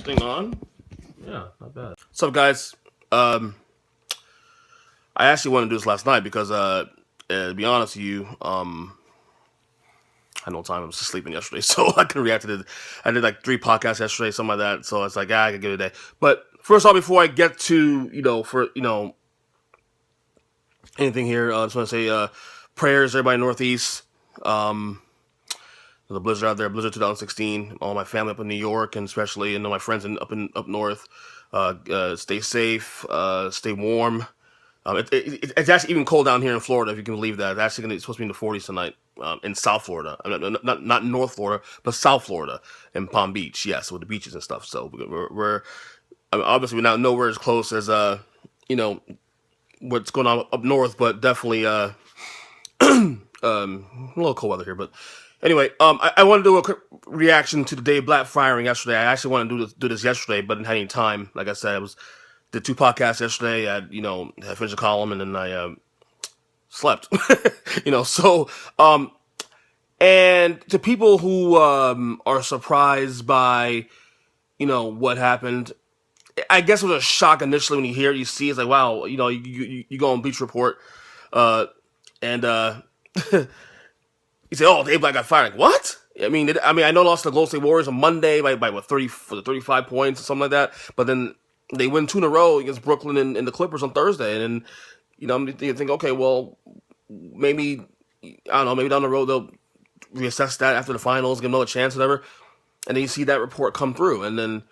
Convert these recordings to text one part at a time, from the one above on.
thing on? Yeah, not bad. What's up, guys? Um, I actually wanted to do this last night because, to be honest with you, I had no time. I was just sleeping yesterday, so I couldn't react to it. I did like 3 podcasts yesterday, something like that. So it's like, I could give it a day. But first off, before I get to anything here, I just want to say prayers, everybody Northeast. Um, the blizzard out there, Blizzard 2016. All my family up in New York, and especially my friends up north. Stay safe. Stay warm. It's actually even cold down here in Florida, if you can believe that. It's supposed to be in the 40s tonight in South Florida. Not North Florida, but South Florida and Palm Beach. Yes, with the beaches and stuff. So we're obviously we're not nowhere as close as what's going on up north, but definitely a little cold weather here. But anyway, I want to do a quick reaction to the Dave Blatt firing yesterday. I actually want to do this yesterday, but didn't have any time. Like I said, did 2 podcasts yesterday. I finished a column and then I slept. And to people who are surprised by what happened, I guess it was a shock initially when you hear it, you see it's like, wow, you go on Bleach Report, and you say, oh, Dave Blatt got fired. Like, what? I mean, I know lost to the Golden State Warriors on Monday by what 35 points or something like that, but then they win 2 in a row against Brooklyn and the Clippers on Thursday, and then you think, okay, well, maybe I don't know, maybe down the road they'll reassess that after the finals, give them another chance, whatever, and then you see that report come through, and then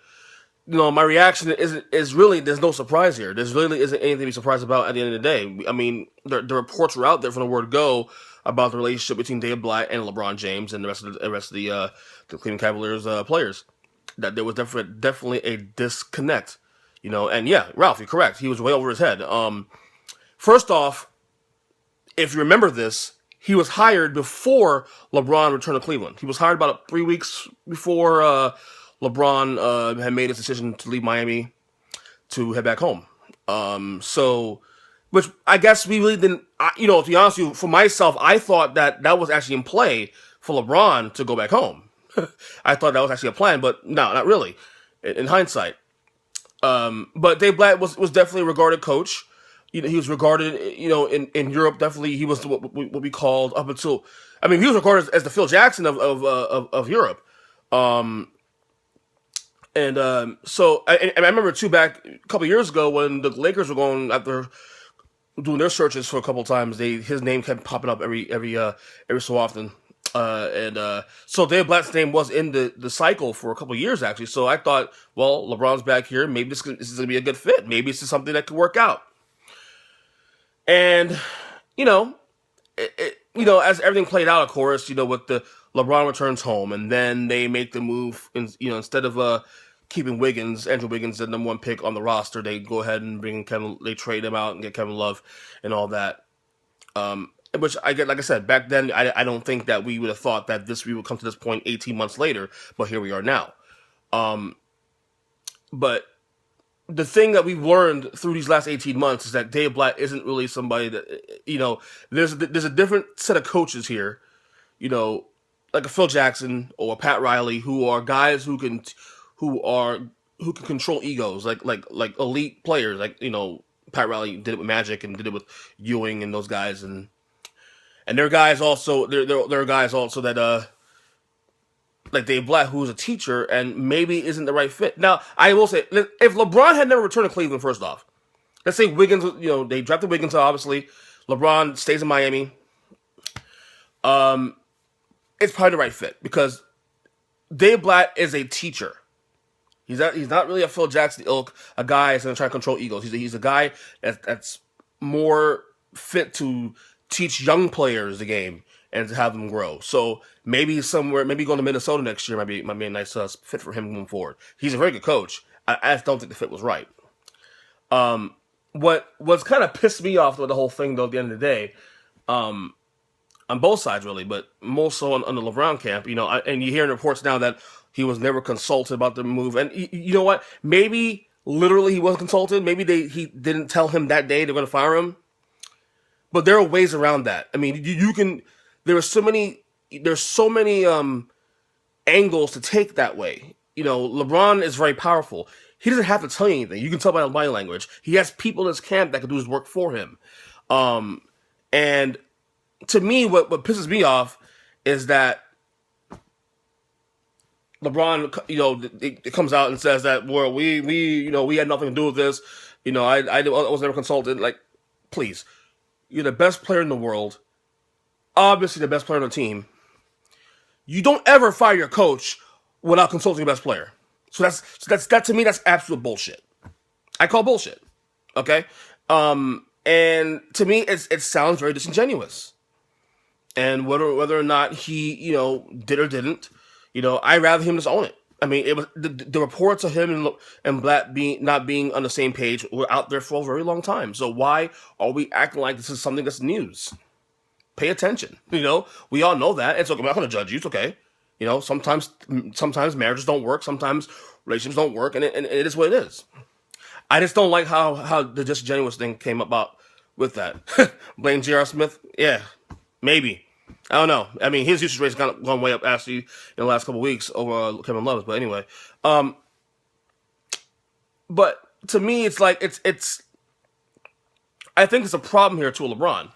my reaction is really there's no surprise here. There's really isn't anything to be surprised about at the end of the day. I mean, the reports were out there from the word go about the relationship between Dave Blatt and LeBron James and the rest of the Cleveland Cavaliers players. That there was definitely a disconnect. And yeah, Ralph, you're correct. He was way over his head. First off, if you remember this, he was hired before LeBron returned to Cleveland. He was hired about 3 weeks before LeBron had made his decision to leave Miami to head back home. Which I guess we really didn't, to be honest with you, for myself, I thought that was actually in play for LeBron to go back home. I thought that was actually a plan, but no, not really, in hindsight. But Dave Blatt was definitely a regarded coach. He was regarded, in Europe, definitely he was what we called up until, he was regarded as the Phil Jackson of Europe. So I remember too back a couple of years ago when the Lakers were going after doing their searches for a couple of times, his name kept popping up every so often. So Dave Blatt's name was in the cycle for a couple of years, actually. So I thought, well, LeBron's back here. Maybe this is going to be a good fit. Maybe this is something that could work out. And, as everything played out, of course, with the LeBron returns home, and then they make the move, instead of keeping Andrew Wiggins, the number 1 pick on the roster, they go ahead and they trade him out and get Kevin Love and all that. Which like I said, back then, I don't think that we would have thought that we would come to this point 18 months later, but here we are now. But the thing that we've learned through these last 18 months is that Dave Blatt isn't really somebody that, there's a different set of coaches here, like a Phil Jackson or a Pat Riley, who are guys who can control egos, like elite players, like, Pat Riley did it with Magic and did it with Ewing and those guys, and there are guys also there are guys also that like Dave Blatt, who's a teacher and maybe isn't the right fit. Now, I will say, if LeBron had never returned to Cleveland, first off, let's say Wiggins, they drafted Wiggins, obviously, LeBron stays in Miami, it's probably the right fit because Dave Blatt is a teacher. He's not really a Phil Jackson ilk, a guy that's going to try to control egos. He's a guy that's more fit to teach young players the game and to have them grow. So maybe going to Minnesota next year might be a nice fit for him moving forward. He's a very good coach. I just don't think the fit was right. What's kind of pissed me off with the whole thing, though, at the end of the day, on both sides really, but more so on the LeBron camp, and you hear in reports now that he was never consulted about the move. And you know what? Maybe literally he wasn't consulted. Maybe he didn't tell him that day they're going to fire him. But there are ways around that. I mean, you can. There's so many angles to take that way. LeBron is very powerful. He doesn't have to tell you anything. You can tell by his body language. He has people in his camp that can do his work for him. And to me, what pisses me off is that LeBron, it comes out and says that, well, we had nothing to do with this. I was never consulted. Like, please, you're the best player in the world, obviously the best player on the team. You don't ever fire your coach without consulting your best player. So that to me, that's absolute bullshit. I call bullshit. Okay, and to me, it sounds very disingenuous. And whether or not he did or didn't, I'd rather him just own it. I mean, it was the reports of him and Blatt not being on the same page were out there for a very long time. So why are we acting like this is something that's news? Pay attention. We all know that. It's okay. I'm not going to judge you. It's okay. Sometimes marriages don't work. Sometimes relationships don't work, and it is what it is. I just don't like how the disingenuous thing came about with that. Blame J.R. Smith? Yeah, maybe. I don't know. I mean, his usage rate's gone way up actually in the last couple of weeks over Kevin Love's. But anyway, but to me, it's like it's. I think it's a problem here to LeBron.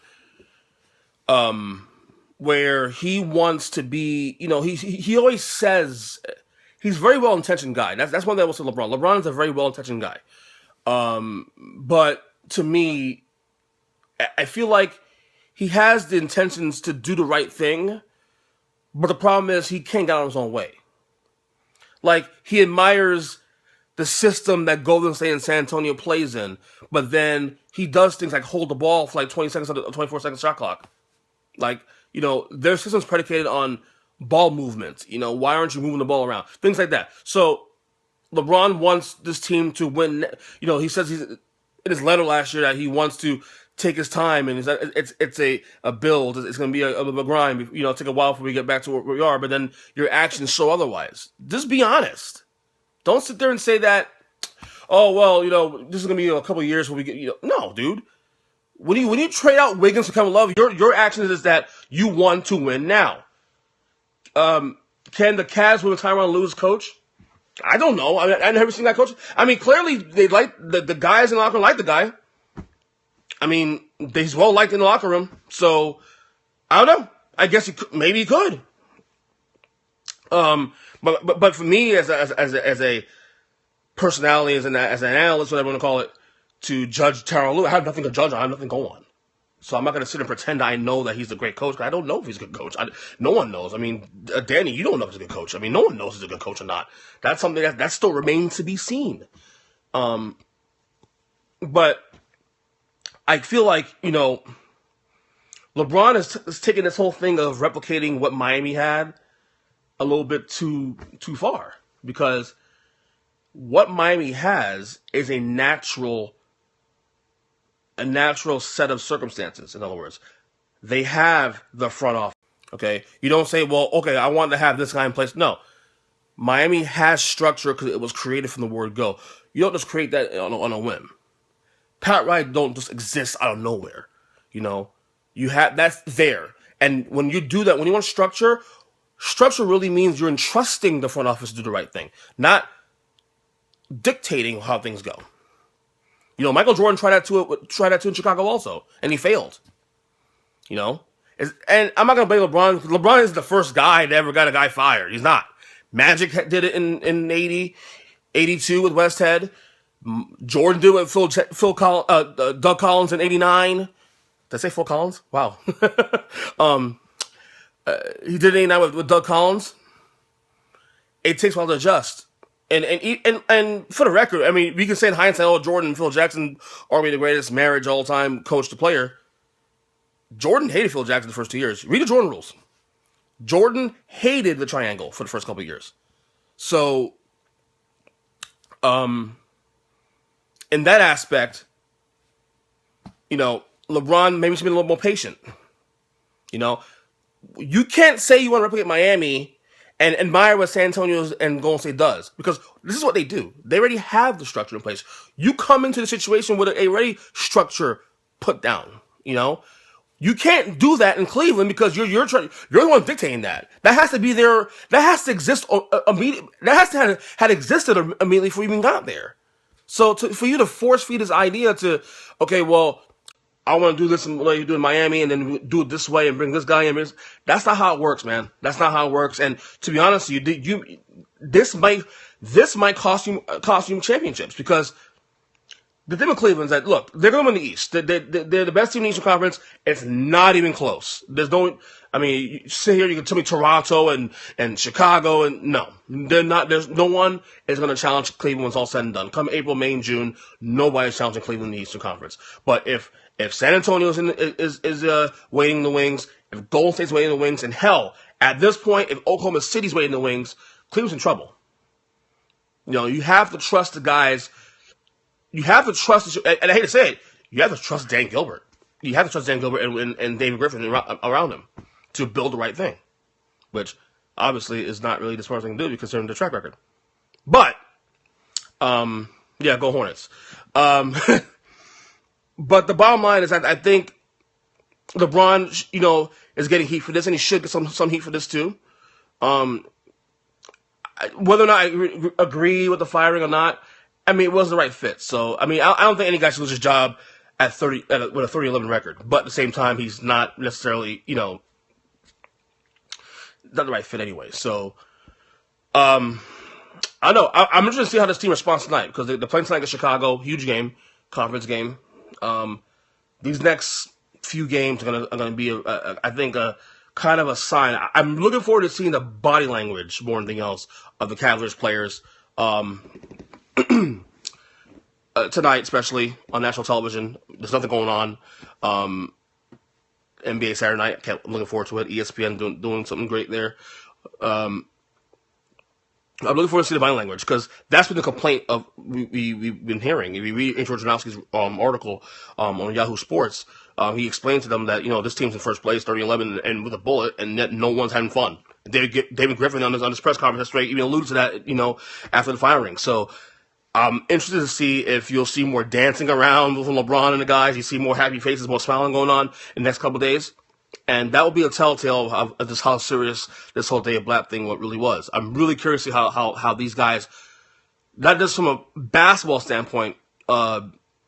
Where he wants to be, he always says he's a very well-intentioned guy. That's one thing I will say LeBron. LeBron is a very well-intentioned guy. But to me, I feel like he has the intentions to do the right thing, but the problem is he can't get out of his own way. Like, he admires the system that Golden State and San Antonio plays in, but then he does things like hold the ball for like 20 seconds on the 24-second shot clock. Like, their system's predicated on ball movement. Why aren't you moving the ball around? Things like that. So LeBron wants this team to win. He says in his letter last year that he wants to take his time, and it's a build. It's going to be a grind. Take a while before we get back to where we are. But then your actions show otherwise. Just be honest. Don't sit there and say that, oh, well, this is going to be a couple of years before we get, no, dude. When you trade out Wiggins for Kevin Love, your action is that you want to win now. Can the Cavs with Tyronn Lue's coach? I don't know. I never seen that coach. I mean, clearly they like the guys in the locker room like the guy. I mean, he's well liked in the locker room. So I don't know. I guess maybe he could. But for me as a personality, as an analyst, whatever you want to call it, to judge Tyronn Lue, I have nothing to judge. I have nothing going on. So I'm not going to sit and pretend I know that he's a great coach, because I don't know if he's a good coach. No one knows. I mean, Danny, you don't know if he's a good coach. I mean, no one knows if he's a good coach or not. That's something that still remains to be seen. But I feel like, LeBron is taking this whole thing of replicating what Miami had a little bit too far, because what Miami has is a natural set of circumstances. In other words, they have the front office. Okay, you don't say, well, okay, I want to have this guy in place. No, Miami has structure because it was created from the word go. You don't just create that on a whim. Pat Riley don't just exist out of nowhere. You have that's there, and when you do that, when you want structure really means you're entrusting the front office to do the right thing, not dictating how things go. Michael Jordan tried that too in Chicago also, and he failed. And I'm not gonna blame LeBron. LeBron is the first guy that ever got a guy fired. He's not. Magic did it in 80, 82 with Westhead. Jordan did it with Doug Collins in 89. Did I say Phil Collins? Wow. He did 89 with Doug Collins. It takes a while to adjust. And for the record, I mean, we can say in hindsight, oh, Jordan and Phil Jackson are the greatest marriage all time, coach to player. Jordan hated Phil Jackson the first 2 years. Read the Jordan rules. Jordan hated the triangle for the first couple of years. So, in that aspect, LeBron maybe should be a little more patient. You can't say you want to replicate Miami and admire what San Antonio and Golden State does, because this is what they do. They already have the structure in place. You come into the situation with a ready structure put down. You can't do that in Cleveland because you're the one dictating that. That has to be there. That has to exist immediately. That has to had existed immediately before you even got there. So for you to force feed this idea to, okay, well, I want to do this like you do in Miami, and then do it this way and bring this guy in. That's not how it works, man. That's not how it works. And to be honest, this might cost you championships, because the thing with Cleveland is that, look, they're going to win the East. They're the best team in the Eastern Conference. It's not even close. There's no, I mean, you sit here, you can tell me Toronto and Chicago, and no, they're not. There's no one is going to challenge Cleveland when it's all said and done. Come April, May, and June, nobody's challenging Cleveland in the Eastern Conference. But if San Antonio is waiting in the wings, if Golden State's waiting in the wings, and hell, at this point, if Oklahoma City's waiting in the wings, Cleveland's in trouble. You know, you have to trust the guys. You have to trust, and I hate to say it, you have to trust Dan Gilbert. You have to trust Dan Gilbert and David Griffin around him to build the right thing, which obviously is not really the smartest thing to do considering the track record. But, yeah, go Hornets. But the bottom line is that I think LeBron, is getting heat for this, and he should get some heat for this too. Whether or not I agree with the firing or not, I mean, it wasn't the right fit. So, I mean, I don't think any guy should lose his job at 30 with a 30-11 record. But at the same time, he's not necessarily, not the right fit anyway. So, I don't know. I'm interested to see how this team responds tonight, because they're playing tonight against Chicago, huge game, conference game. These next few games are gonna be, I think, a kind of a sign. I'm looking forward to seeing the body language more than anything else of the Cavaliers players. Tonight, especially on national television, there's nothing going on. NBA Saturday night, I'm looking forward to it. ESPN doing something great there. I'm looking forward to see the body language, because that's been the complaint of we've been hearing. If you read George Janowski's article on Yahoo Sports, he explained to them that this team's in first place, 30-11, and with a bullet, and yet no one's having fun. David Griffin on his press conference yesterday even alluded to that, after the firing. So I'm interested to see if you'll see more dancing around with LeBron and the guys. You see more happy faces, more smiling going on in the next couple of days. And that will be a telltale of just how serious this whole Day of Blatt thing really was. I'm really curious to see how these guys, not just from a basketball standpoint,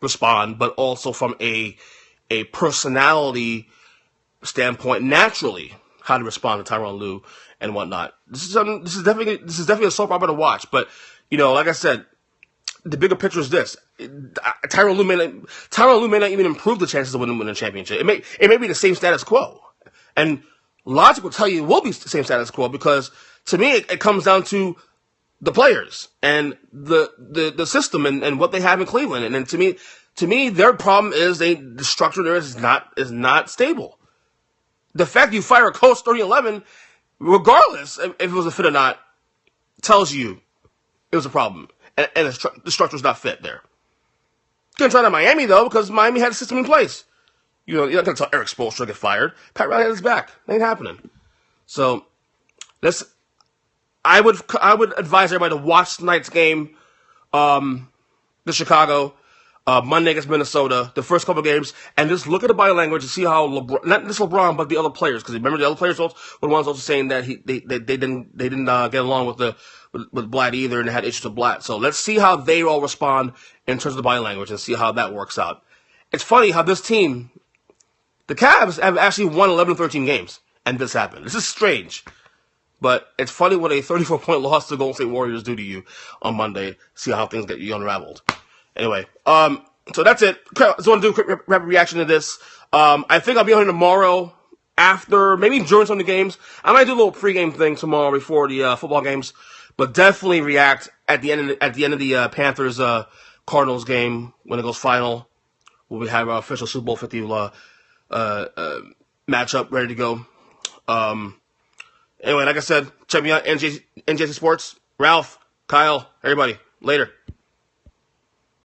respond, but also from a personality standpoint, naturally, how to respond to Tyronn Lue and whatnot. This is definitely a soap opera to watch. But like I said, the bigger picture is this: Tyronn Lue may not even improve the chances of winning a championship. It may be the same status quo, and logic will tell you it will be the same status quo, because to me it comes down to the players and the system and what they have in Cleveland. And then to me their problem is the structure there is not stable. The fact you fire a coach 30-11, regardless if it was a fit or not, tells you it was a problem. And the structure's not fit there. Couldn't try that in Miami, though, because Miami had a system in place. You're not going to tell Eric Spoelstra to get fired. Pat Riley had his back. That ain't happening. So, I would advise everybody to watch tonight's game, the Chicago, Monday against Minnesota, the first couple of games, and just look at the body language and see how LeBron, not just LeBron, but the other players, because remember the other players were the ones also saying that they didn't get along with Blatt either, and they had issues with Blatt. So let's see how they all respond in terms of the body language and see how that works out. It's funny how this team, the Cavs, have actually won 11-13 games, and this happened. This is strange. But it's funny what a 34-point loss to Golden State Warriors do to you on Monday. See how things get you unraveled. Anyway, so that's it. I just want to do a quick rapid reaction to this. I think I'll be on here tomorrow after, maybe during some of the games. I might do a little pregame thing tomorrow before the football games, but definitely react at the end of the Panthers Cardinals game when it goes final. We'll have our official Super Bowl 50 matchup ready to go. Anyway, like I said, check me out, NJC Sports. Ralph, Kyle, everybody. Later.